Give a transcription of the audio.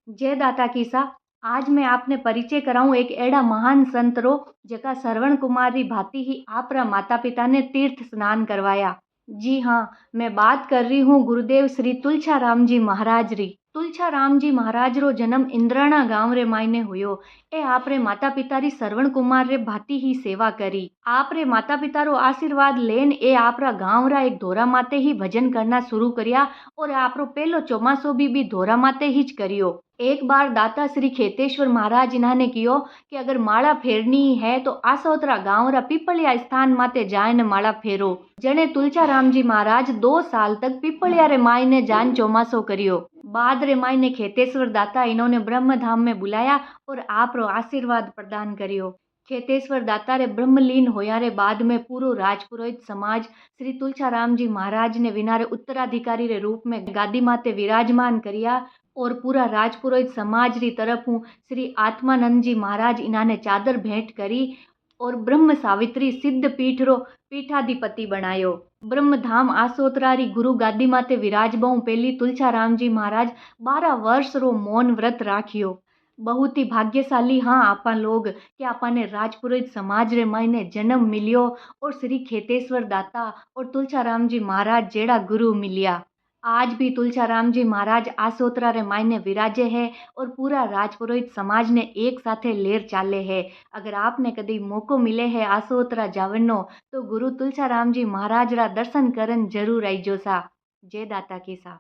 जय दाता कीसा। आज मैं आपने परिचय कराऊं एक एड़ा महान संत रो जका श्रवण कुमार री भांति ही आपरा माता पिता ने तीर्थ स्नान करवाया। जी हाँ, मैं बात कर रही हूँ गुरुदेव श्री तुलछा राम जी महाराज री। तुलछा राम जी महाराज रो जन्म इंद्राणा गांव रे मायने हुयो। ए आपरे माता पिता री श्रवण कुमार रे भांति ही सेवा करी। आपरे माता पिता रो आशीर्वाद लेन ए आपरा गांव रा एक धोरा माते ही भजन करना शुरू करिया और आपरो पहलो चौमासो भी धोरा माते ही ज करियो। एक बार दाता श्री खेतेश्वर महाराज इन्होंने कियो कि अगर माला फेरनी है तो आसोतरा गांव रा पीपलिया स्थान माते जान माला फेरो। जने तुलचा राम जी महाराज 2 साल तक पीपलिया रे मायने जान चौमासो करियो। बाद रे मायने खेतेश्वर दाता इन्होंने ब्रह्म धाम में बुलाया और आप रो आशीर्वाद प्रदान करियो। खेतेश्वर दाता रे ब्रह्मलीन होया रे बाद में पूरो राजपुरोहित समाज श्री तुलचा राम जी महाराज ने विनारे उत्तराधिकारी रे रूप में गादी माते विराजमान करिया और पूरा राजपुरोहित समाज री तरफों श्री आत्मानंद जी महाराज इन्होंने चादर भेंट करी और ब्रह्म सावित्री सिद्ध पीठ रो पीठाधिपति बनायो। ब्रह्मधाम आसोतरा री गुरु गादी माते विराजबाऊ पहली तुलचा राम जी महाराज 12 वर्ष रो मौन व्रत राखियो। बहुत ही भाग्यशाली हाँ आपा लोग कि आपा ने राजपुरोहित समाज रे मायने जन्म मिलियो और श्री खेतेश्वर दाता और तुलचा राम जी महाराज जेड़ा गुरु मिलिया। आज भी तुलचा राम जी महाराज आसोतरा रे मायने विराजे है और पूरा राजपुरोहित समाज ने एक साथे लेर चाले है। अगर आपने कभी मौको मिले है आसोतरा जावनो तो गुरु तुलचा राम जी महाराज रा दर्शन करन जरूर आईजो सा। जय दाता की सा।